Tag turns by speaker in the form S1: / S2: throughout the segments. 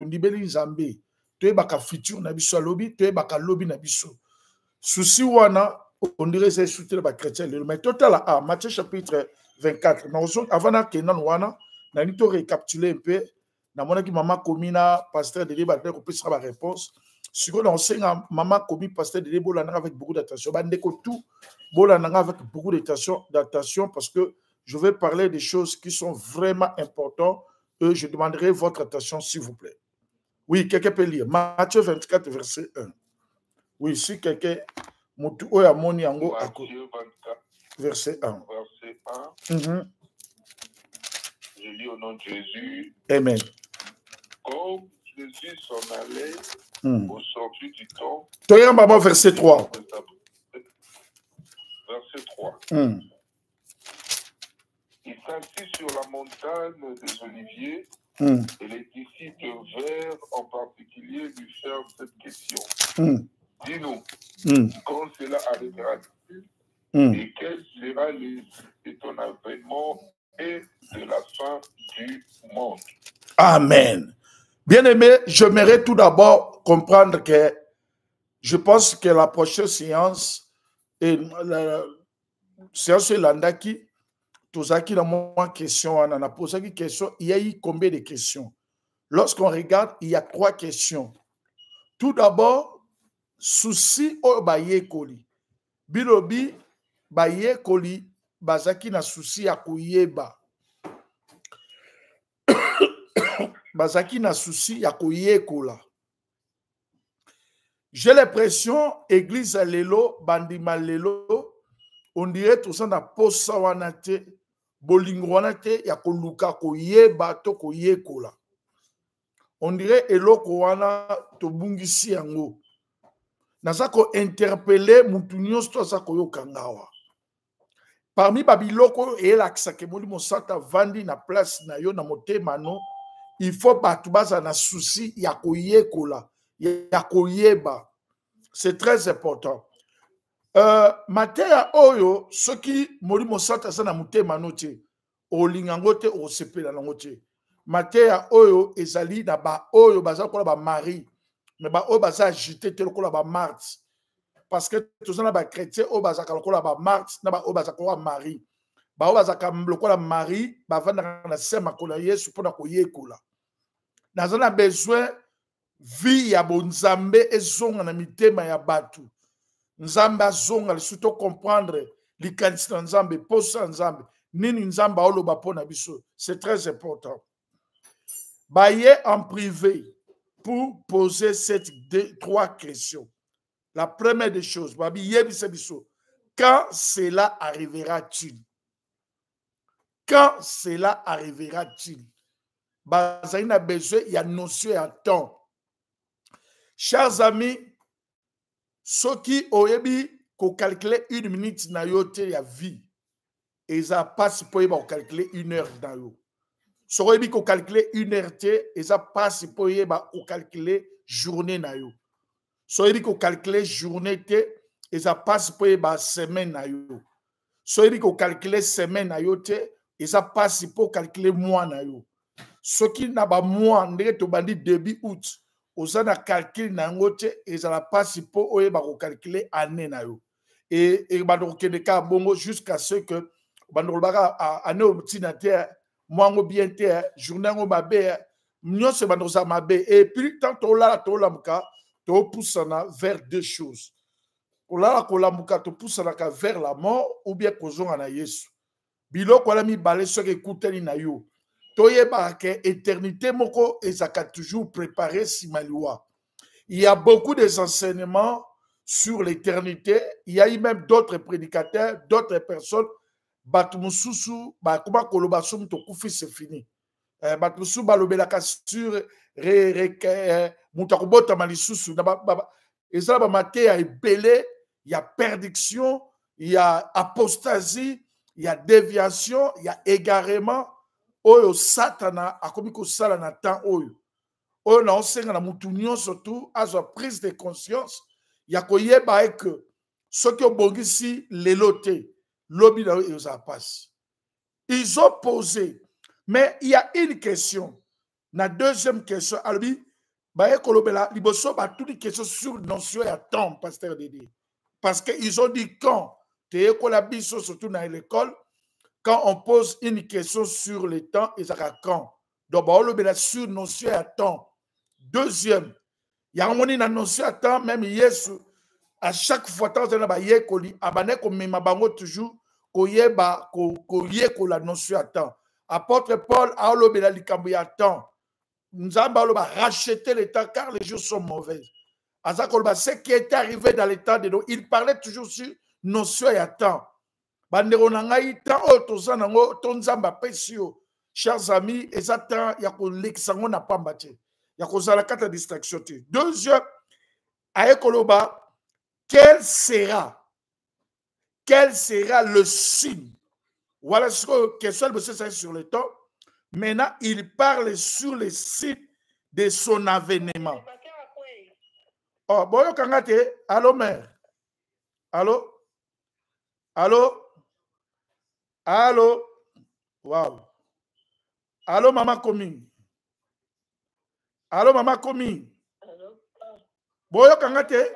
S1: ndibeli nzambe toyebaka futur na biso alobi toyebaka lobi na biso souci wana on dirait c'est soutenir ba chrétien mais total à Matthieu chapitre 24 avant na kenan wana na nito récapituler un peu na mona ki mama komina pasteur de débat ko pesa ba réponse siko na osenga mama komi pasteur de débat là avec beaucoup d'attention ba ndeko tout bola avec beaucoup d'attention parce que je vais parler des choses qui sont vraiment importantes et je demanderai votre attention s'il vous plaît. Oui, quelqu'un peut lire. Matthieu 24, verset 1. Oui, si quelqu'un... Matthieu 24, verset 1.
S2: Verset 1. Je lis au nom de Jésus.
S1: Amen.
S2: Comme Jésus s'en allait au sortir du temps...
S1: Verset 3.
S2: Verset 3. Il s'assit sur la montagne des Oliviers et les disciples vinrent en particulier lui faire cette question. Dis-nous, quand cela arrivera-t-il et quel sera ton avènement et de la fin du monde?
S1: Amen. Bien-aimé, j'aimerais tout d'abord comprendre que je pense que la prochaine séance est la séance Landaki. Tozaki dans mon question, on a posé une question, il y a eu combien de questions? Lorsqu'on regarde, il y a 3 questions. Tout d'abord, souci au baye koli. Bilobi baye koli, bazaki na souci ya koyeba. Bazaki na souci ya koyekola. J'ai l'impression, église à lelo, bandima lelo, on dirait tout ça na posa wanate, bolingo wanate, ya koluka koyeba to koyekola. On dirait eloko wana to bungisi yango. Naza ko interpeller mutunyo sto sa koyoka ngawa. Parmi babiloko et laksa ke moli mosata vandi na place na yo na motema no, il faut batu baza na souci ya koyekola, ya koyeba. C'est très important. Mateya oyo soki moli mosata sa na motema no te, olingango te osepela nango te. Mateya oyo ezali na ba oyo baza kola ba mari, mais ba oyo baza agité te kola ba Marthe. Parce que tous na ba chrétien oyo baza kola ba Marthe na ba oyo baza kola mari. Ba oyo baza kola mari, ba vanda na sema kola Yesu pona koyekola. Nazana besoin vie ya bonzambe ezonga na mitema ya batu. Nzambe azonga lisuto comprendre likanisi na nzambe, posa nzambe, nini nzambe oloba pona biso. C'est très important. Baye en privé pour poser ces 3 questions. La première des choses, quand cela arrivera-t-il? Quand cela arrivera-t-il? Bazaïna a besoin, il y a notion à temps. Chers amis, ceux qui oyebi ko calculer 1 minute na yote ya vie, et ça passe pour calculer 1 heure dans yo. Si oyebi ko calculer 1 heure te, et ça passe pour calculer journée na yo. Si oyebi ko calculer journée te, et ça passe pour semaine na yo. Si oyebi ko calculer semaine na yo te, et ça passe pour calculer mois na yo. Ce qui n'a pas mois, ndenge to bandi début août, osana calcul na ngote et ça la passe pour oye ba ko calculer année na yo. Et bando kende ka bongo jusqu'à ce que bando baka année obtinataire, mois ngo bien terre, journée ngo mabe, nyo se bando sa mabe et puis tant to la muka, to poussana vers 2 choses. Kola kola muka to poussana ka vers la mort ou bien kozonga na Yesu. Biloko la mi balé ce que écouteli na yo. Toyeba ke éternité moko ezaka toujours préparé simaliwa. Il y a beaucoup des enseignements sur l'éternité. Il y a eu même d'autres prédicateurs, d'autres personnes. Batumususu, bakuma koloba sum to kufi c'est fini. Batumusu balobelaka sur mutakobota malisusu na ba ezala ba maté ebele, il y a perdition, il y a apostasie, il y a déviation, il y a égarement. Oyo satana akomi ko sala na temps oyo. Oyo na osenga na mutu surtout à sa prise de conscience ya koyeba que ce que obongisi lelote lobi na yo ça passe. Ils ont posé, mais il y a une question. La deuxième question, albi baye kolobela liboso ba toutes les questions sur notion ya temps pasteur Dédé parce que ils ont dit quand te kola biso surtout dans l'école quand on pose une question sur le temps et ça quand donc ba kolobela sur notion ya temps. Deuxième, il y a un moment na notion ya temps même Yesu à chaque fois tant na ba yekoli abane ko mema bango toujours ko yeba ko yekola notion ya temps. Apôtre Paul a kolobela likambo ya temps. Nous allons racheter le temps car les jours sont mauvais. Ce qui est arrivé dans le temps de nous, il parlait toujours sur notion et temps. Chers amis, et ça temps, il y a qu'on n'a pas battu. Il y a qu'on a la carte de distraction. Deuxième, quel sera le signe? Voilà ce que question c'est sur le temps. Maintenant, il parle sur le site de son avènement. Oh, bon, kangate, allô, mère? Allô? Allô? Allô? Wow. Allô, maman Komi? Allô, maman Komi? Bon, kangate?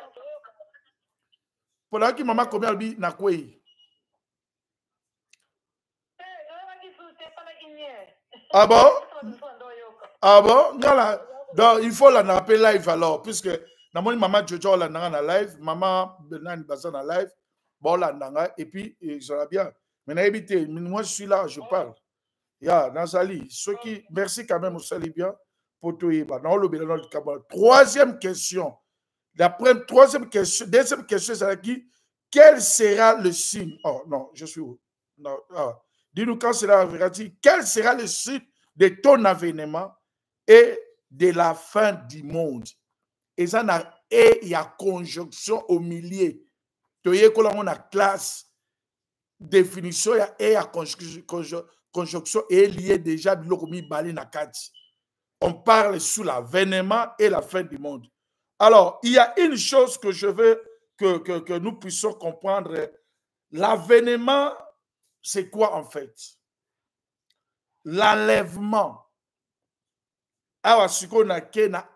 S1: Pour la qui maman Komi albi na kwei. Ah bon? Ah bon? Donc, il faut la rappeler live alors, puisque namoni maman Jojo la nanga na live, maman Benan Bazan na live, bon la nanga, et puis ça va bien. Mais n'habitez, moi je suis là, je parle. Ya, Nazali, ceux qui, merci quand même, vous salez bien, pour tout y troisième question. Troisième question, deuxième question, c'est qui? Quel sera le signe? Oh non, je suis où? Non, ah. Dis-nous quand cela arrivera. Quel sera le signe de ton avènement et de la fin du monde? Et ça, il y a conjonction au milieu. Tu y a classe, définition, il y a conjonction et lié déjà de l'okomi bali na kati. On parle sur l'avènement et la fin du monde. Alors, il y a une chose que je veux que nous puissions comprendre. L'avènement, c'est quoi en fait? L'enlèvement. Alors, ce qu'on a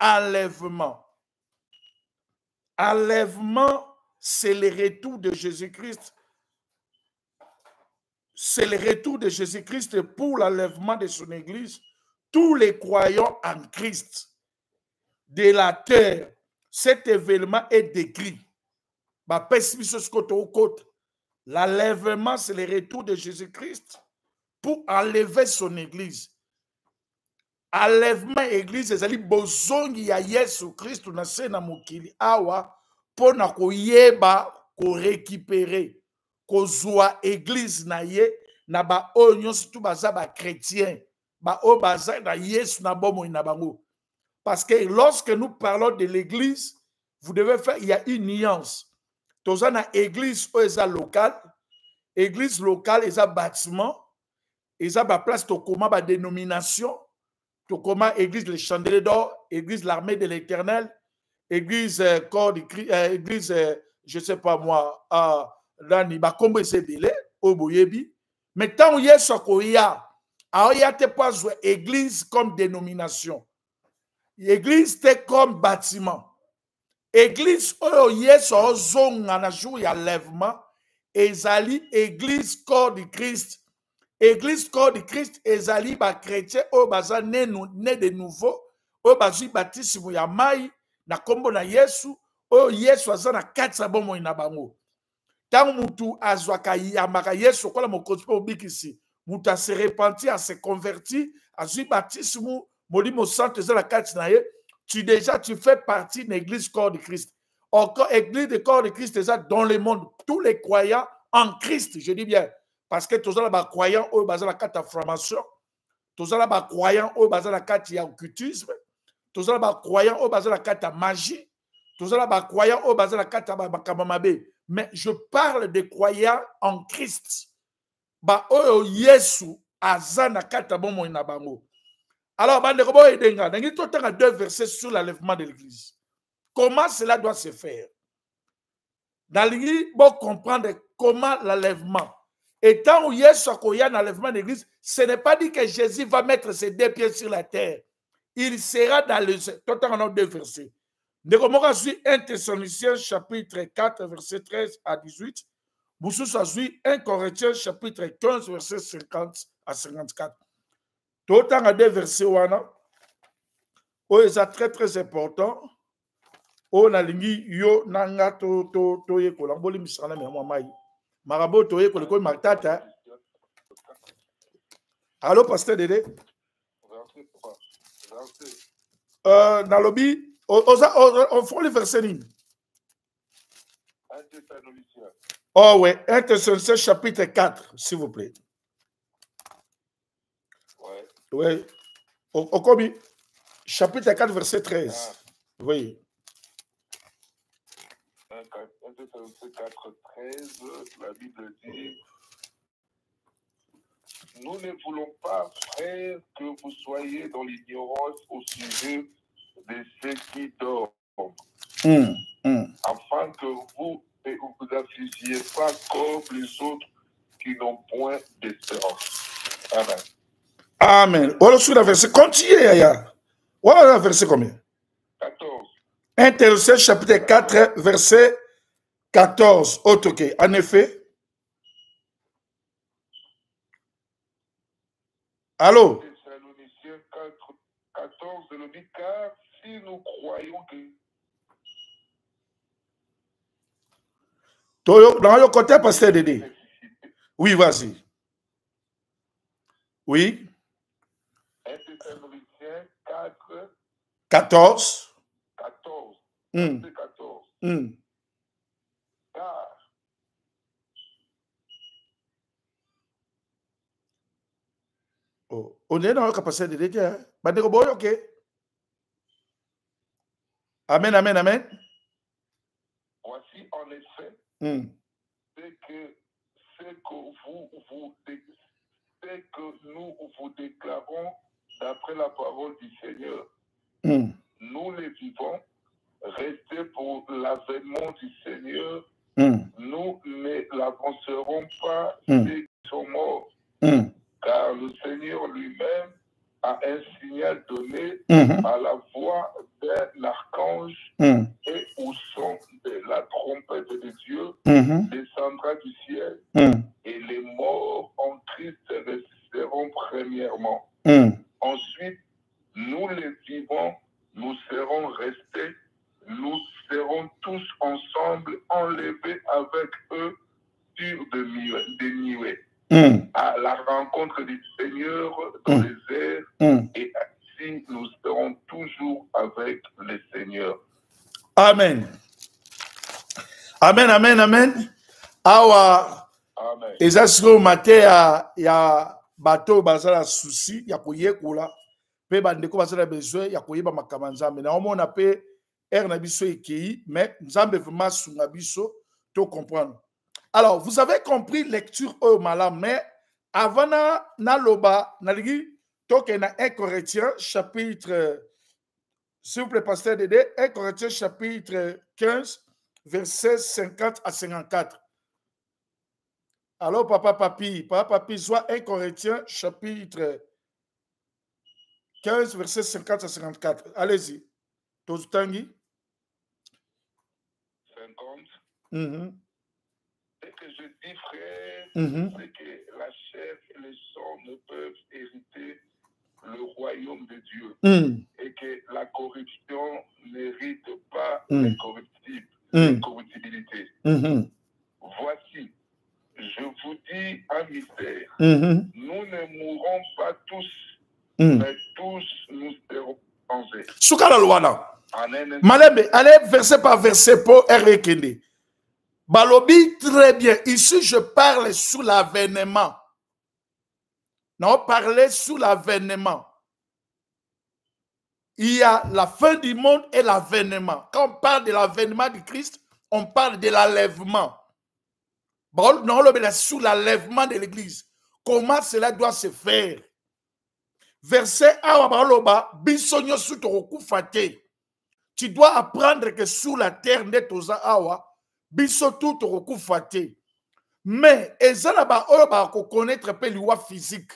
S1: enlèvement. Enlèvement, c'est le retour de Jésus-Christ. C'est le retour de Jésus-Christ pour l'enlèvement de son Église. Tous les croyants en Christ de la terre, cet événement est décrit. L'enlèvement, c'est le retour de Jésus-Christ pour enlever son Église. Enlèvement Église, c'est bozongi ya Yesu Christ na se na mokili awa pona koyeba ko récupérer ko zwa Église na ye na ba onyo surtout baza ba chrétien ba o baza na Yesu na bomo na bango. Parce que lorsque nous parlons de l'Église, vous devez faire, il y a une nuance. Toza na Église o eza locale, Église locale eza bâtiment, eza ba place to koma ba dénomination. Tout comment Église les Chandeliers d'Or, Église l'Armée de l'Éternel, Église corps de Christ, Église je sais pas moi, là ni ba kombo sebele au boyebi. Mais tant où yé sokoya, a te pas Église comme dénomination. Église te comme bâtiment. Église o yé so zonga na jour ya lèvement, ezali Église corps de Christ. Église corps de Christ ezali ba chrétien o baza né de nouveau o bazui baptisme ya mai na kombo na Yesu o Yesu aza na kati ya bomo na bango. Tant mutu azwaka yamaka Yesu kola mokonzi po bikisi mutu a se repenti, a se converti, azui baptisme molimo santo za la kati na ye, tu fais partie de l'église corps de Christ. Encore église de corps de Christ déjà dans le monde, tous les croyants en Christ, je dis bien. Parce que tous les croyants au bas de la carte de formation, tous les croyants au bas de la carte d'occultisme, tous les croyants au bas de la carte de magie, tous les croyants au bas de la carte de Kamamabe. Mais je parle des croyants en Christ. Ba o Yesu azana kata bomo inabango. Alors, il y a deux versets sur l'enlèvement de l'église. Comment cela doit se faire? Dans l'église, il faut comprendre comment l'enlèvement. Et tant où il y a un enlèvement de l'église, ce n'est pas dit que Jésus va mettre ses deux pieds sur la terre il sera dans le... Tout en a 2 versets. De comment 1 Thessaloniciens chapitre 4, verset 13 à 18. Vous avez 1 Corinthiens chapitre 15, verset 50 à 54. Tout en a 2 versets. C'est très très important. On a lingi yo nanga to ye ko lamboli misana me mama yi marabo to ye ko le ko matata. Allô pasteur Dédé? Dans lobby on fait le verset ni. Oh ouais, 1 Thessaloniciens chapitre 4 s'il vous plaît. Ouais. Ouais. Au combien? Chapitre 4 verset 13. Oui.
S2: 1 Thessaloniciens 4, 13, la Bible dit: nous ne voulons pas, frères, que vous soyez dans l'ignorance au sujet de ceux qui dorment, afin que vous ne vous affligiez pas comme les autres qui n'ont point d'espérance. Amen.
S1: Amen. Voilà sur la verset. Continuez, Yaya. Voilà la verset combien?
S2: 14.
S1: 1 Thessaloniciens chapitre 4, verset 14. Ok. En effet. Allô?
S2: Thessaloniciens 4, 14, le dit, car si nous croyons que...
S1: Dans le côté, pasteur Dédé. Oui, vas-y. Oui.
S2: 1 Thessaloniciens 4,
S1: 14.
S2: 14. 14. Car
S1: on est dans le capacité de Dieu. Ok. Amen, amen, amen.
S2: Voici en effet ce que nous vous déclarons d'après la parole du Seigneur. Nous les vivons, restez pour l'avènement du Seigneur. Nous ne l'avancerons pas ceux qui sont morts. Car le Seigneur lui-même a un signal donné à la voix d'un archange et au son de la trompette de Dieu descendra du ciel et les morts en Christ ressusciteront premièrement. Ensuite, nous les vivants, nous serons restés, nous serons tous ensemble enlevés avec eux sur des nuées. À la rencontre du Seigneur dans les airs et ainsi nous serons toujours avec le Seigneur.
S1: Amen. Amen, amen, amen. Awa.
S2: Amen.
S1: Ezasiko mate ya bato bazala souci ya koyekula pe bandeko bazala besoin ya koyeba makama nzambe na omona pe na biso ekei mais nzambe vraiment sunga biso to comprendre. Alors, vous avez compris lecture au malam, mais avant na loba, na ligi, toke na 1 Corinthiens chapitre, s'il vous plaît, pasteur Dédé, 1 Corinthiens chapitre 15, versets 50 à 54. Alors, papa papi, soit 1 Corinthiens chapitre 15, versets 50 à 54. Allez-y. Tozutangi.
S2: 50. Ce que je dis, frère, c'est que la chair et le sang ne peuvent hériter le royaume de Dieu et que la corruption n'hérite pas la corruptibilité. Voici, je vous dis un mystère. Nous ne mourrons pas tous, mais tous nous serons changés.
S1: Soukala Luana. Malembe, allez verset par verset pour Erekende. Balobi, très bien. Ici, je parle sous l'avènement. Non, parler sous l'avènement. Il y a la fin du monde et l'avènement. Quand on parle de l'avènement du Christ, on parle de l'enlèvement. Non, sous l'enlèvement de l'Église. Comment cela doit se faire? Verset Awabaloba, Bisonyo Sutoroku Fate. Tu dois apprendre que sous la terre, Netoza Awa, biso tout roku fate. Mais ezala ba olo ba ko connaître pe liwa physique.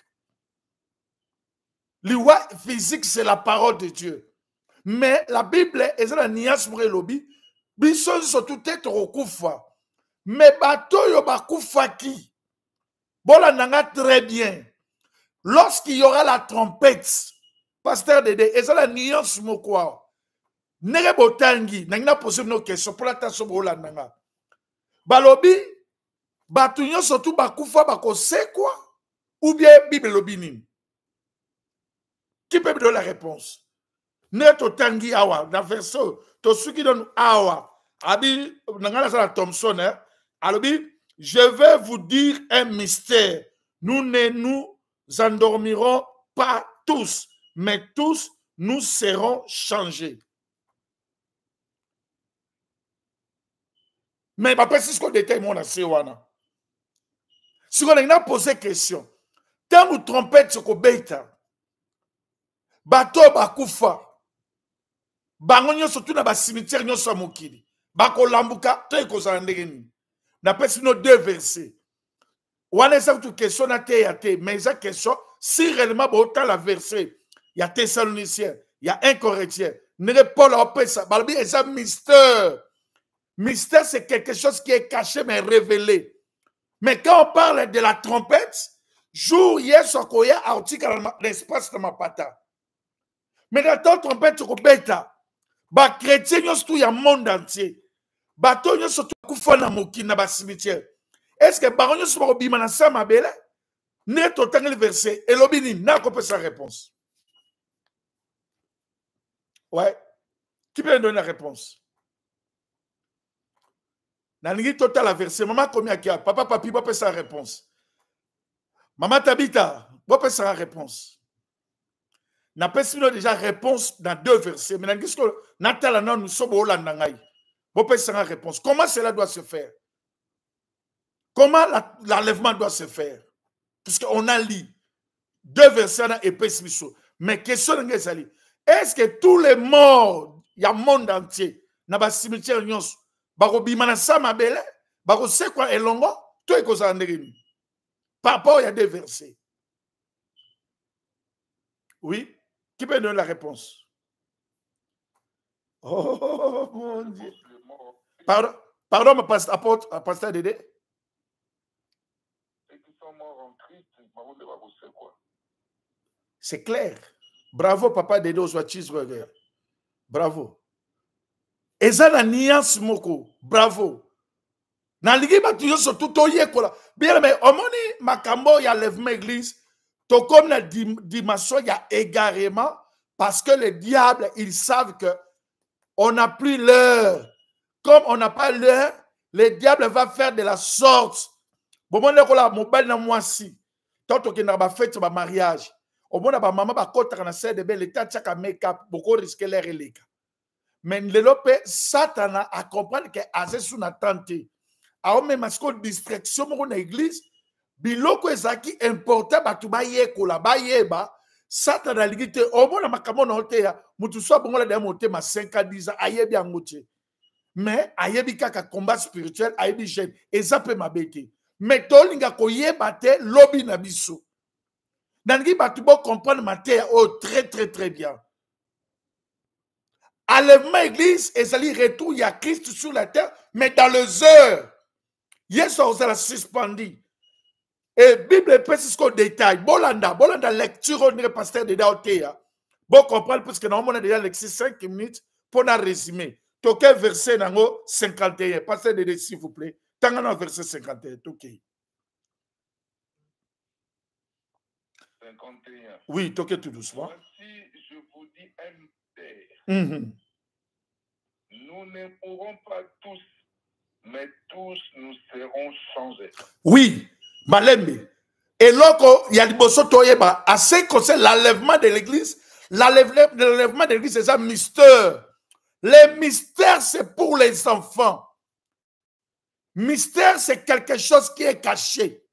S1: L'iwa physique, c'est la parole de Dieu. Mais la Bible est la nuance pour le lobby. Bison surtout être au koufa. Mais bateau yo ba koufa qui. Bola nanga très bien. Lorsqu'il y aura la trompette, pasteur Dédé, et ça la nuance mo quoi. Nere botangi, nanga posé nos questions pour la tasse bola nanga. Balobi, batunyo surtout ba koufa ba ko c'est quoi? Ou bien Bible lobi nim. Qui peut me donner la réponse? Ne to tangi awa, dans verset, to ceux qui donnent awa. Abi, nanga la Thompson, hein. Alobi, je vais vous dire un mystère. Nous ne nous endormirons pas tous, mais tous nous serons changés. Mais après, si ce qu'on détaille, mon aséwana. Si on a posé question, tant vous trompez ce qu'on bêta, bateau bakufa, bangonyo surtout na ba cimetière nyoso mokili, bako lambuka, to ekozala ndenge nini. N'appelle nos deux versets. On a cette question na te ya te, mais cette question, si réellement autant la verset, il y a Thessaloniciens, il y a 1 Corinthiens, ne Paul a appelé ça, balbi et ça mystère. Mystère, c'est quelque chose qui est caché mais révélé. Mais quand on parle de la trompette, jour hier sokoya article dans l'espace de ma pata. Mais dans la trompette sokobeta, ba chrétien yo tout ya monde entier. Bato yo surtout kufa na moki na ba cimetière. Est-ce que baron yo so bima na sama bele? Ne totangi le verset et lobini na ko sa réponse. Ouais. Qui peut donner la réponse? Nangi total la verset. Maman combien qui a? Papa papi peut sa réponse. Maman Tabita, peut sa réponse. N'a pas déjà réponse dans 2 versets. Mais qu'est-ce que Natala non nous sommes au Landangaï. Peut sa réponse. Comment cela doit se faire? Comment l'enlèvement doit se faire? Puisqu'on a lu 2 versets dans Épée Misso. Mais question est-ce que tous les morts, il y a monde entier, dans le cimetière nyons, bako bimana sama bele, bako c'est quoi elongo, tout est cause en dérime. Par rapport, il y a 2 versets. Oui? Qui peut donner la réponse? Oh mon Dieu. Pardon, ma pasteur Dédé. C'est clair. Bravo, papa Dédé, aux cheeseburger. Bravo. Et ça, la nuance moko. Bravo. Na ligi ba tuyo so tout oye kola. Bien mais omoni makambo ya lèvement église. To comme la dimension ya égarement parce que les diables ils savent que on n'a plus l'heure. Comme on n'a pas l'heure, les diables vont faire de la sorte. Bon mon kola mobile na moi si. Toto ki na ba fête ba mariage. Au bon ba maman ba kota na sede be l'état tchaka make-up beaucoup risquer l'air eleka. Mais le lope Satan a comprendre que Azesu na tenté. A même masko distraction mo na église biloko ezaki important batu ba yekola ba yeba Satan a ligité au bon na makambo na hoteya mutu so bongola de monter ma 5 à 10 ans ayebi angote. Mais ayebi kaka combat spirituel ayebi jeune ezape mabete. Mais tolinga ko yeba te lobi na biso. Nangi batu bo comprendre matéa oh très bien. Enlèvement église, et ça lui retour, il y a Christ sur la terre, mais dans les heures. Yes, on s'est suspendu. Et Bible peut ce qu'on détaille. Bolanda, lecture, on est pasteur de Daotea. Bon, comprendre, parce que normalement, on a déjà lecture 5 minutes pour nous résumer. Toqué verset 51. Pasteur de s'il vous plaît. Tangana verset 51. Toqué.
S2: 51.
S1: Oui, toqué tout doucement.
S2: Voici, je vous dis un mystère. Nous ne mourrons pas tous, mais tous nous serons changés.
S1: Oui, Malembe. Et lorsqu'il il y a des bossos toyeba, à ce qui concerne l'enlèvement de l'église, l'enlèvement de l'église, c'est un mystère. Les mystères, c'est pour les enfants. Mystère, c'est quelque chose qui est caché.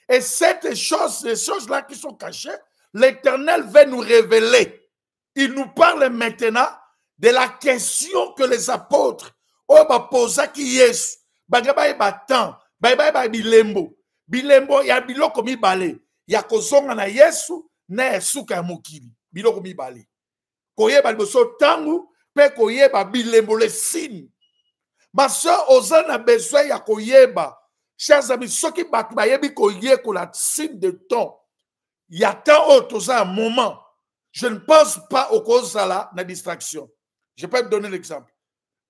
S1: Et ces choses-là qui sont cachées, l'Éternel va nous révéler. Il nous parle maintenant de la question que les apôtres ont posé qui Yesu. Bagaba batan, bagaba bilembo, ya biloko mibale, ya kozonga na Yesu na esuka ya mokili. biloko mibale. Koyeba liboso tangu, pe koyeba bilembo le signe. Ma soeur, oza na besoin ya koyeba. Chers amis, ceux qui battent, bayebi koye ko la signe de temps. Il y a tant autres un moment. Je ne pense pas aux causes là, la distraction. Je peux te donner l'exemple.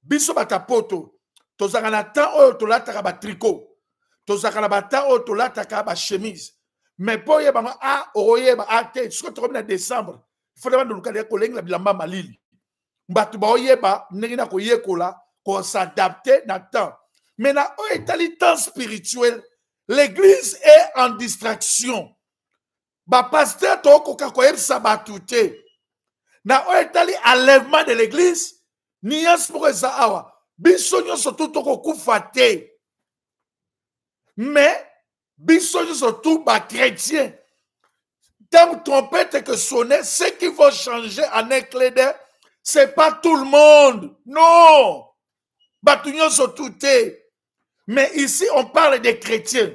S1: Biso batapoto, tozaka na tant autres là, t'as ba tricot. Tozaka na ba tant autres là, t'as ba chemise. Mais pour yeba ah oyeba ate, ce que tu en décembre, il faut demander le cas de collègue la bilamba malili. Mbatu ba oyeba, n'engina ko yekola, ko s'adapter na temps. Mais na o etali temps spirituel, l'église est en distraction. Ba pasteur to ko kakoyeb sabatute. Na o etali enlèvement de l'église, nias pour ça awa. Bisonyo surtout to ko kufate. Mais bisonyo surtout ba chrétien. Tant trompette que sonner, ceux qui vont changer en un clé d'air, c'est pas tout le monde. Non. Batunyo surtout. Mais ici, on parle des chrétiens.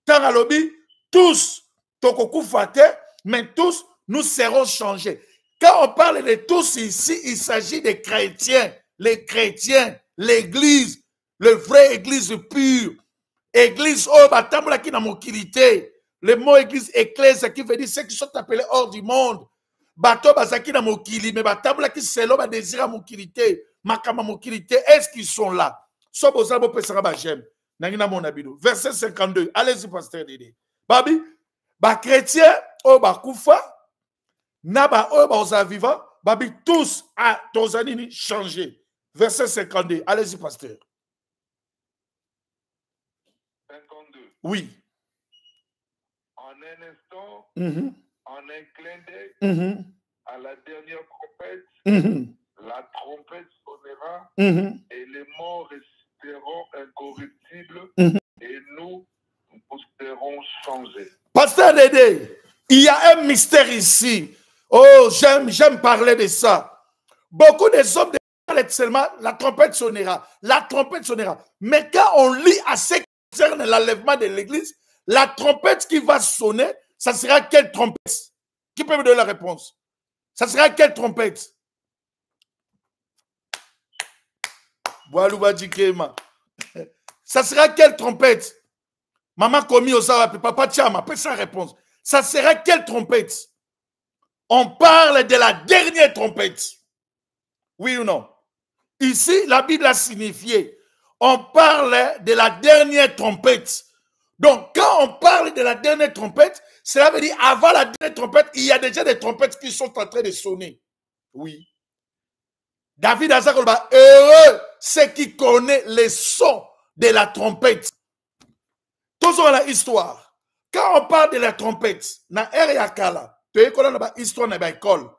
S1: Tant à l'objet, tous, tokoku fate, mais tous, nous serons changés. Quand on parle de tous ici, il s'agit des chrétiens. Les chrétiens, l'église, le vrai église pure. Église, oh, batamboula qui n'a mokilité. Le mot église éclèse qui veut dire ceux qui sont appelés hors du monde. Bato bazaki na mokili, mais batamboula qui c'est l'homme à désir à mokilité. Makama mokilité, est-ce qu'ils sont là? Sobozabo pesara ba j'aime. Nangina mon abidou. Verset 52. Allez-y, pasteur Dédé. Babi, ba chrétien, oh, ba koufa, naba, oh, ba osa vivant, babi, tous à tozanini changé. Verset 52. Allez-y, pasteur.
S2: 52.
S1: Oui.
S2: En un instant, en un clin d'œil, à la dernière trompette, la trompette sonnera et les morts resteront incorruptibles et nous serons changés.
S1: Pasteur Dédé, il y a un mystère ici. Oh, j'aime parler de ça. Beaucoup des hommes seulement la trompette sonnera. La trompette sonnera. Mais quand on lit à ce qui concerne l'enlèvement de l'église, la trompette qui va sonner, ça sera quelle trompette? Qui peut me donner la réponse? Ça sera quelle trompette? Ça sera quelle trompette? Maman commis au Sawa, papa Tchama, peut sa réponse. Ça sera quelle trompette? On parle de la dernière trompette. Oui ou non? Ici, la Bible a signifié. On parle de la dernière trompette. Donc, quand on parle de la dernière trompette, cela veut dire avant la dernière trompette, il y a déjà des trompettes qui sont en train de sonner. Oui. David a dit, heureux ceux qui connaissent les sons de la trompette. Tout ça, la histoire. Quand on parle de la trompette, na Eriakala, tu es qu'on a histoire na l'école.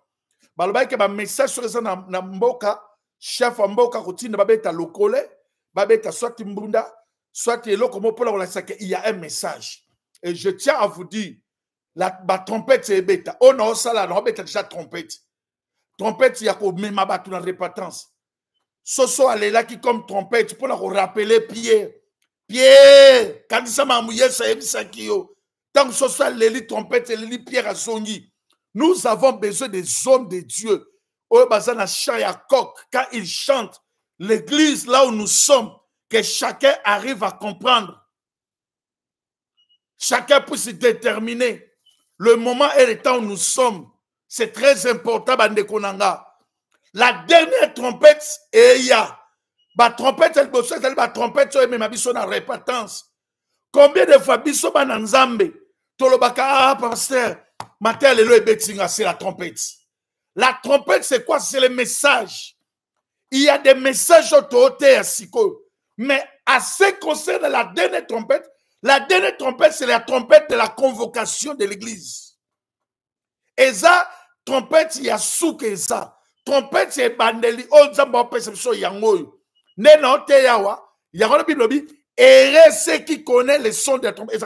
S1: Balba ke ba message sur ça na mboka, chef mboka routine babeta lokole, babeta soit mbunda, soit eloko mo pour la sake, il y a un message. Et je tiens à vous dire, la trompette c'est beta. On a ça là, on beta déjà trompette. Trompette il y a ko mema batu na répétence. Soso alela qui comme trompette pour la rappeler Pierre. Pierre, quand ça m'a mouillé ça ebisa kiyo. Tant que soso aleli trompette eleli Pierre à songi. Nous avons besoin des hommes de Dieu. Quand ils chantent, l'église là où nous sommes, que chacun arrive à comprendre. Chacun puisse déterminer le moment et le temps où nous sommes. C'est très important, Bandekonanga. La dernière trompette, et il y a. La trompette, elle bosse, elle va trompette, elle m'a dit en répétence. Combien de fois, biso bananzambe, tolobaka, ah, pasteur, c'est la trompette. La trompette, c'est quoi? C'est le message. Il y a des messages autour à Siko. Mais à ce qui concerne la dernière trompette, c'est la trompette de la convocation de l'église. Et ça, trompette, il y a souk et ça. Trompette, c'est bandeli. Oh, zamba perception yango. Nena te yawa. Il y a une Bible et ceux qui connaissent les sons de la trompette.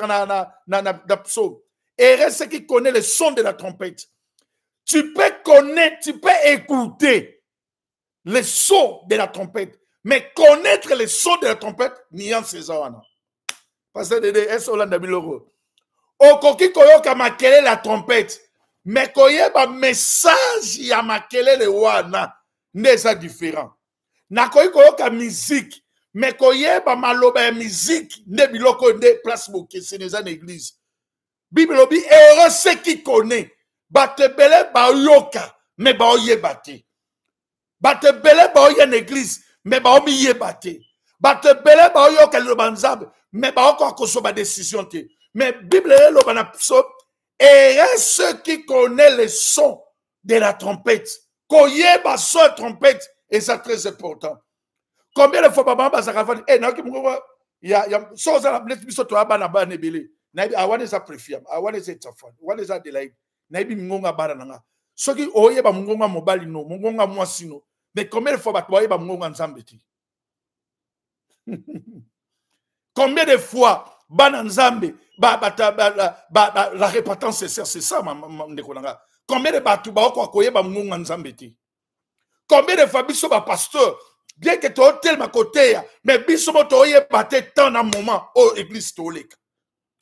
S1: Et ceux qui connaissent le son de la trompette. Tu peux connaître, tu peux écouter le son de la trompette. Mais connaître le son de la trompette, n'y a pas. Parce que est-ce que l'on a mis le rôle? Okoki koyoka makele la trompette. mais koyeba message ya makelele wana nde ça différent. Nakoyi koyoka musique, mais koyeba maloba ya musique nde biloko nde place bokese neza na église. Bible obi heureux ceux qui connaissent. Batebele baoyoka, mais baoyeba te. Batebele baoye en église, mais baomi yeba te. Batebele baoyoka liloba nzambe, mais baoko kosoba décision te. Mais Bible loba na pso, heureux ceux qui connaissent le son de la trompette. Koyeba son de trompette, et c'est très important. Combien de fois baba bazakafani, naoki mungwa ya so za la bless biso to abana ba nebele. I want to prefer. I want to say Tafan. What is that delight? Naibi mungonga barananga. Soki oye ba mungonga mobali no, mungonga mwasino. Mais combien de fois ba toye ba mungonga nzambeti? Combien de fois bana nzambe la répétence c'est ça ndekonanga. Combien de batu ba ko koye ba mungonga nzambeti? Combien de fois biso ba pasteur bien que to tel ma côté mais biso mo toye baté tant dans moment au église toleka.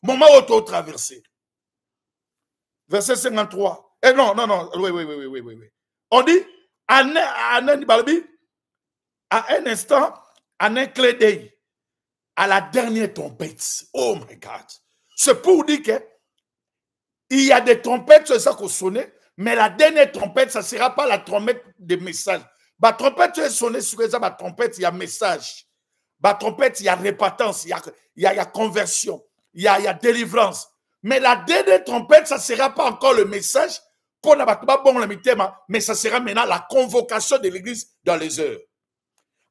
S1: Moment où tu as traversé. Verset 53. Non. Oui. On dit, à un instant, en un clin d'œil, à la dernière trompette. Oh my God. C'est pour dire que il y a des trompettes, c'est ça qu'on sonne, mais la dernière trompette, ça ne sera pas la trompette de message. La trompette, tu es sonné sur la trompette, il y a message. La trompette, il y a répétence, il y a conversion. Il y a délivrance. Mais la dernière trompette, ça ne sera pas encore le message pour mais ça sera maintenant la convocation de l'église dans les heures.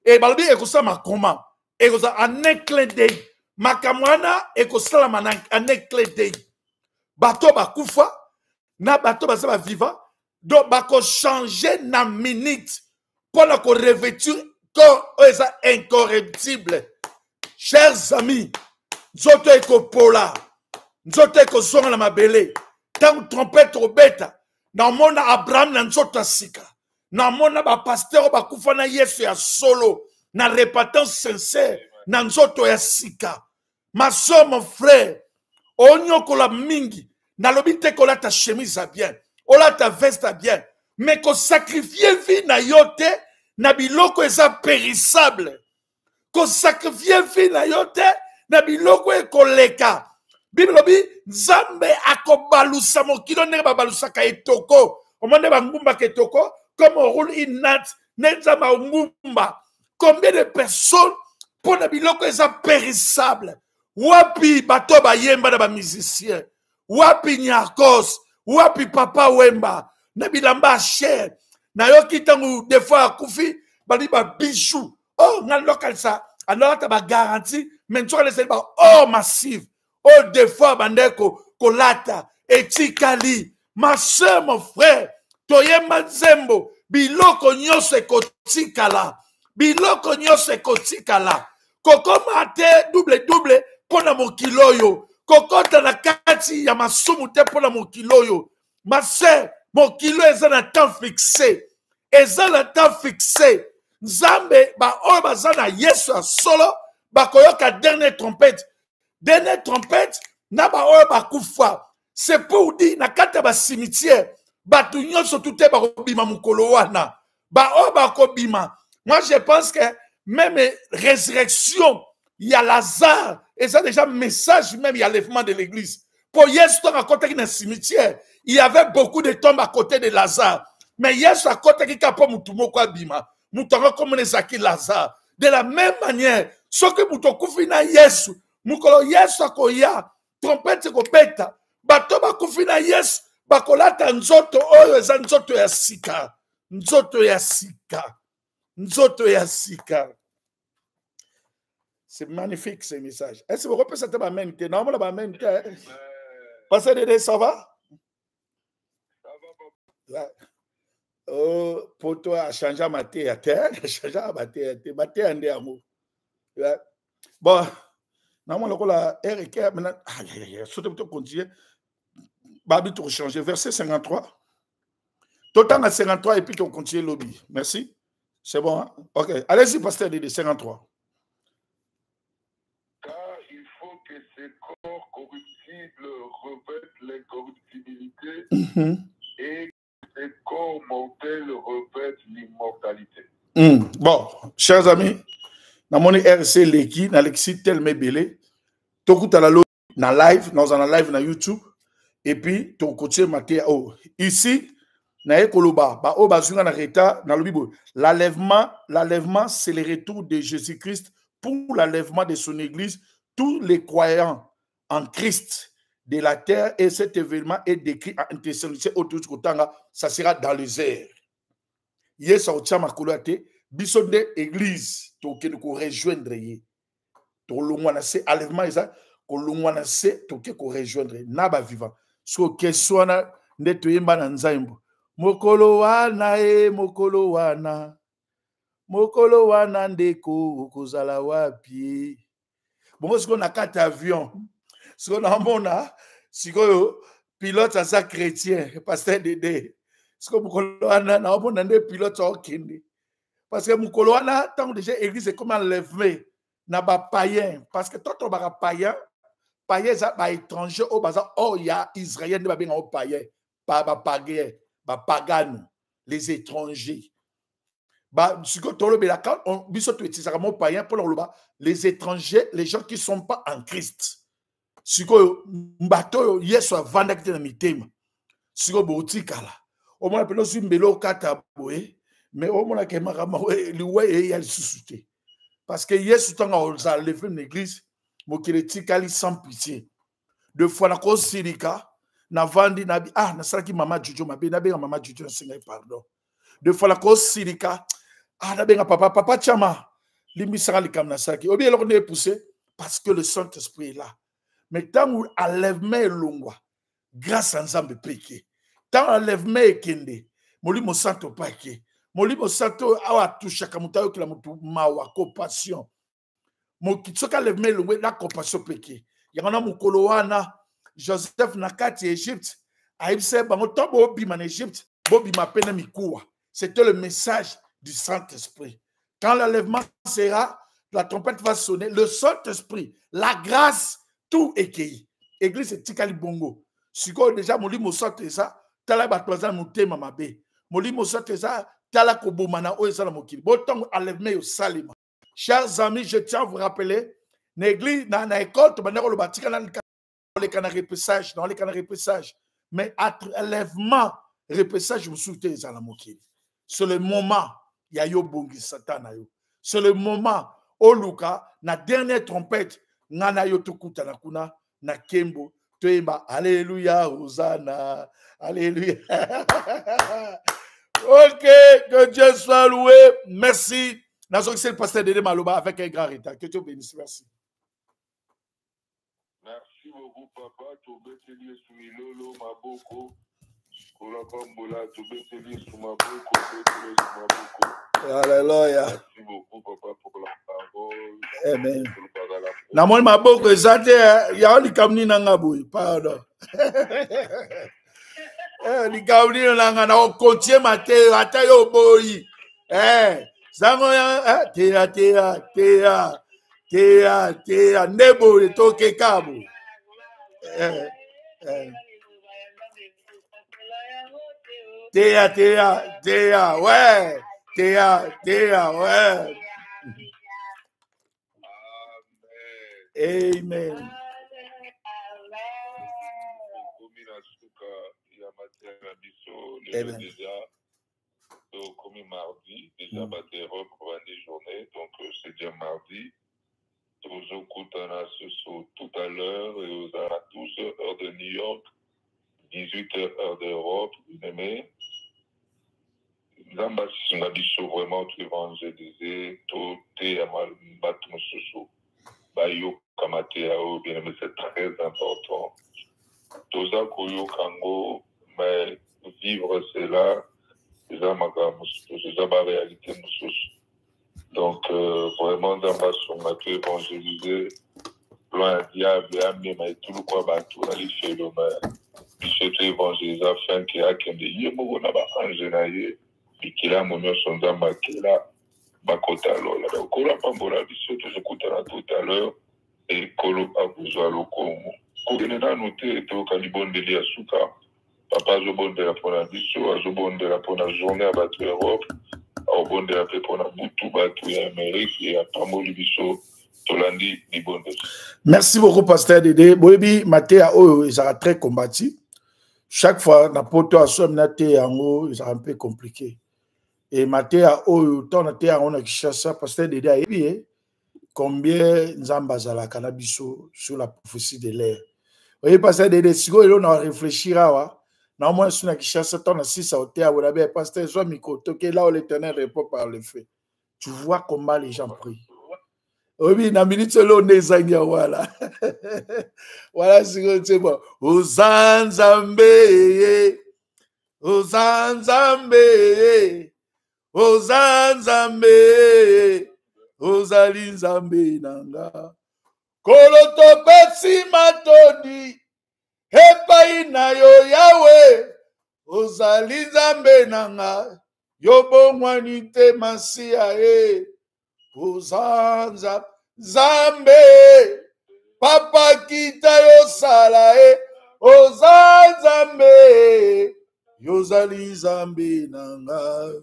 S1: Et Balbi, et ça m'a comment? Et ça en un clin d'œil. Makamwana, et ça en un clin d'œil. Bato bakufa, na bato ba vivant, donc bako changer na minute pour la revêtir comme incorruptible. Chers amis, nzoto ekopola nzoto ekozonga na mabele tangu trompette obeta na mona Abraham na nzoto asika na mona ba pasteur bakufa na Yesu ya solo na répétance sincère na nzoto ya sika. Ma soeur, mon frère, onyokola mingi na lobi te kola ta chemise à bien ola ta veste à bien mais ko sacrifier vie na yote na biloko eza périssable ko sacrifier vie na yote na biloko ekoleka. Bible lobi nzambe akobalusa mokilo ndenge babalusaka etoko omone bangumba ketoko comme on roule une natte nzambe ngumba. Combien de personnes pour na biloko eza périssable wapi bato bayemba na ba musicien wapi Nyarkos wapi Papa Wemba na bilamba cher na yoki tangu des fois akufi bali ba bijou oh na local ça alors tu as garantie mais tu as laissé oh massive oh des fois bandeko kolata etikali. Ma soeur, mon frère, toyema nzembo biloko nyose kotikala biloko nyose kotikala kokoma te double pona mokiloyo kokota na kati ya masumu te pona mokiloyo. Ma soeur, mokilo eza na temps fixé eza na temps fixé. Nzambe ba oyo baza na Yesu ya solo bakoyoka dernière trompette na ba oyo bakufa. C'est pour dire na kati ya ba cimetière batu nyonso tute bakobima mukolo wana ba oyo bakobima. Moi je pense que même résurrection il y a Lazare et ça déjà message même il y a l'enlèvement de l'église. Pour Yesu à côté d'un cimetière il y avait beaucoup de tombes à côté de Lazare mais Yesu à côté qui kapo mutumo kwa bima mutonga comme les aki Lazare. De la même manière ce que mutokufi na Yesu mukolo Yesu akoya trompette ko beta bato bakufi na Yesu bakolata nzoto oyo eza nzoto ya sika nzoto ya sika nzoto ya sika. C'est magnifique ce message. Est-ce que vous reprenez cette amène? Normalement la amène. Pasteur Dédé, ça va? Ça va. Oh, pour toi, changer ma tête, changer ma tête, ma tête en déamo. Bon, normalement la Eric maintenant, surtout pour continuer, Babi tout changer. Verset 53. Tout temps à 53 et puis tu continues lobby. Merci. C'est bon, hein? Ok. Allez-y, pasteur Dédé, 53.
S2: Car il faut que ces corps corruptibles revêtent l'incorruptibilité et les corps mortels revêtent l'immortalité.
S1: Bon, chers amis, dans mon RC Leki, dans l'exit Telme Belé, tout à la live, dans un live na YouTube, et puis tout côté maté ici, na ekoloba, ba o bazunga na reta dans le Bible. L'enlèvement, c'est le retour de Jésus-Christ pour l'enlèvement de son église, tous les croyants en Christ de la terre, et cet événement est décrit en Thessaloniciens autour du Kotanga, ça sera dans les airs. Yes, au tchama koloate, biso de église, to ke ko rejoindre ye. To longwana se enlèvement ça, ko longwana se to ke ko rejoindre na ba vivant. So keswana ndeto yemba na nzaimbo. Mokolo wana mokolo wana. Mokolo wana ndeko kozala wapi. Bongo siko na kati avion. Siko na mona, siko pilote asa chrétien, pasteur Dédé. Siko mokolo wana na mona nde pilote okende. Parce que mokolo wana tant déjà église est comme enlevé na ba païen parce que toto ba païen za ba étranger au baza ya israélien ne ba benga au païen ba païen ba pagano les étrangers ba siko tolo be la quand on biso to etisaka mo païen pour le les étrangers les gens qui sont pas en Christ siko mbato yeso avanda kite na mitema siko botikala au moins pelo simbelo kata boye mais au moins que makama liwe ya susute parce que yesu tanga oza levé l'église mokile tikali sans pitié deux fois na ko sirika na vandi na na salaki mama Jojo mabe na benga mama Jojo singa pardon deux fois la ko sirika na benga papa chama limbisaka likam na salaki obi eloko ne poussé parce que le Saint-Esprit est là mais tant où enlèvement longwa grâce à Nzambe peke tant enlèvement ekende molimo santo pake molimo santo awa tushaka mutayo kila mutu mawa compassion mokitsoka enlèvement longwe la compassion peke yangana mukolo wana Joseph nakati Égypte aibse bango tobo bima en Égypte bobima pena mikuwa c'était le message du Saint-Esprit quand l'enlèvement sera la trompette va sonner le Saint-Esprit la grâce tout ekei église tikali bongo siko déjà molimo santo ça tala batwaza mutema mabe molimo santo ça tala kobomana o ezala mokili botango enlèvement au salima. Chers amis, je tiens à vous rappeler l'église dans l'école to banako lo batika dans les canards repêchage dans les canards repêchage mais enlèvement repêchage vous soutez ezala mokili c'est le moment ya yo bongi satana yo c'est le moment au luka na dernière trompette ngana yo tokuta na kuna na kembo toyemba alléluia hosanna alléluia. Ok, que Dieu soit loué. Merci. C'est le pasteur Dédé Maloba avec un grand retard. Que Dieu bénisse. Merci.
S2: Merci beaucoup, papa.
S1: Alléluia.
S2: Merci beaucoup, papa, pour la parole.
S1: Amen. Namoni maboko ezate ya likamni nanga boy. Pardon. Likamni nanga na okotie mate ata yo boy. Zango ya tea nebo toke kabo. Tea, ouais. Tea, ouais. Amen.
S2: Amen. Comme mardi, déjà battu pour une journée, donc c'est déjà mardi. Toujours Koutana tout à l'heure et aux à 12 heures de New York, 18 heures d'Europe, vous aimez. Zamba Sungabiso vraiment tout évangélisé, tout est à Batmo Soso, Bayo Kamateao, bien aimé, c'est très important. Toza Koyo Kango, mais vivre cela, c'est la réalité. Donc, vraiment, dans ma somme, tu évangélisé, loin du diable, mais tout le quoi, tout le fait le mal. Puis, tu évangélisé afin qu'il y ait un des yémos, on a un génaïe, et qu'il a mon son d'amba, qu'il a bakota lola. Donc, on a pas bon la vie, tu écouteras tout à l'heure, et Kolo a besoin de l'okomo. Quand on a noté, tu as calibon de l'Iasuka. Papa, je bondela pour la biso, je bondela pour la journée à Batou Europe, je bondela pour la Boutou Batou Amérique et à Pamoli biso, Tolandi, Libonde.
S1: Merci beaucoup, Pasteur Dédé. Boyebi, Matéa, ils sont très combattus. Chaque fois, na poto a somme na te yango, ils sont un peu compliqué. Et Matéa, tant na te yango na Kishasa, Pasteur Dédé a ébi, combien Nzamba zala cannabis sur la prophétie de l'air. Oui, Pasteur Dédé, si vous on réfléchir à na moins sur la Kishasa, tant na 6 au théâtre, vous avez Pasteur Zoa Miko, toqué là où l'Éternel répond par le fait. Tu vois comment les gens prient. Oui, na minute là on est zangya voilà. Voilà c'est bon. Ozanzambe, Ozanzambe, Ozanzambe, Ozalinzambe nanga. Koloto besi matoni, epai na yo Yahweh, Ozalinzambe nanga. Yobongwani te masia e. Ozanza Zambe Papa kita yo sala e Ozanzambe Yozali Zambe nanga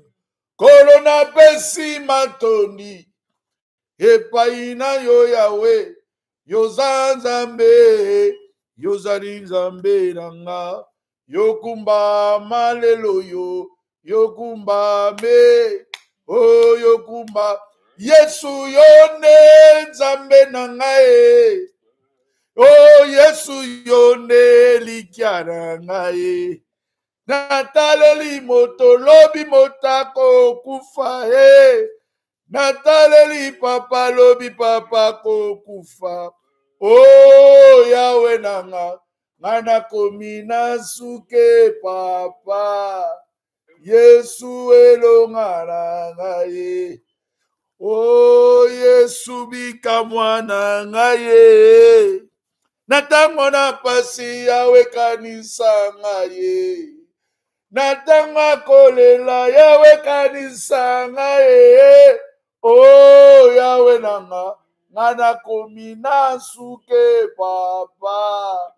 S1: Kolona pesi matoni Epai na yo Yahweh Yozanzambe Yozali Zambe nanga Yokumba malelo yo Yokumba me Oh yokumba Yesu yone Nzambe nangae. Oh Yesu yone likia nangae. Nataleli moto lobi motako kufa e. Nataleli papa lobi papa ko kufa. Oh Yahweh nanga. Ngana komina suke papa. Yesu elonga nangae. Oh Yesu bika mwana ngaye Natango na pasi yawe kanisa ngaye Natanga kolela yawe kanisa ngaye Oh yawe nanga Ngana komina suke papa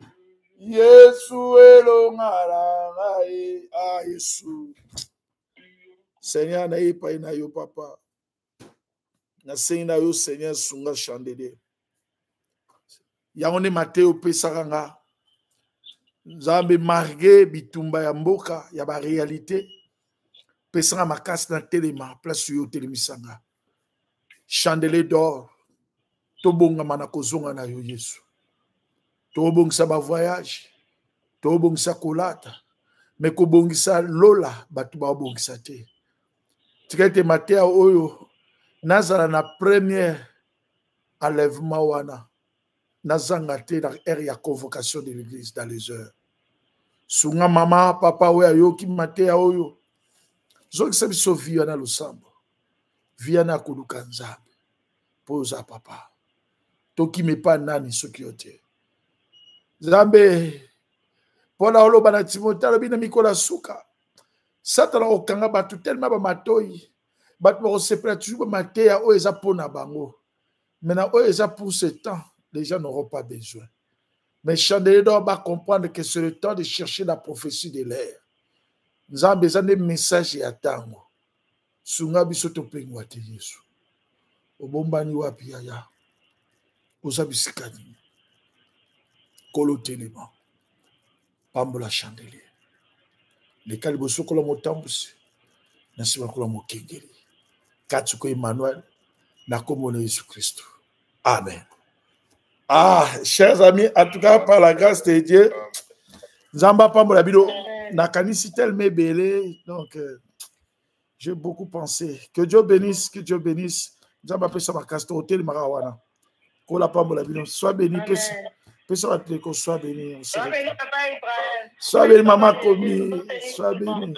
S1: Yesu elonga ngaye Ah Yesu Seigneur na ipa ina yo papa na seigneur yo Seigneur sunga chandelier yango Mateo pesaka Nzambe marge bitumba ya mboka ya ba réalité pesanga makasi na telema place yo telemisanga chandelier d'or tobonga mana kozonga na yo Yesu tobongisa ba voyage tobongisa kolata mais kobongisa lola batu ba bongisa te tikete Mateo oyo nazala na première enlèvement wana nazanga te na ère ya convocation de l'église dans les heures sunga mama papa oyo ayoki Mateo oyo zokisa biso via na losambo via na koluka Nzambe poza papa toki mepa nani soki yote Nzambe pona oloba na Timothée alobi na mikola suka Satana okanga batu tellement ba matoi Batu ba toujours Mateo oyo eza pona bango. Maintenant oyo eza pour ce temps, les gens n'auront pas besoin. Mais chandelier d'or va comprendre que c'est le temps de chercher la prophétie de l'air. Nous avons besoin de messages et attendre. Sunga biso to pengwa te Yesu. Obombani wapi yaya. Ozabisikani. Kolo telema. Pambola chandelier. Le kaliboso kola motambusi. Nasiba kola mokengeli. Katsuko Emmanuel, na kombo Jésus Christ. Amen. Ah, chers amis, en tout cas, par la grâce de Dieu, Nzamba Pambola Bido, na kanisi tellement belé, donc j'ai beaucoup pensé. Que Dieu bénisse, que Dieu bénisse. Nzamba pesa makasto hotel marawana. Kola Pambola Bido, sois béni, pesa rappeler qu'on soit béni. Sois béni, maman Komi, sois béni.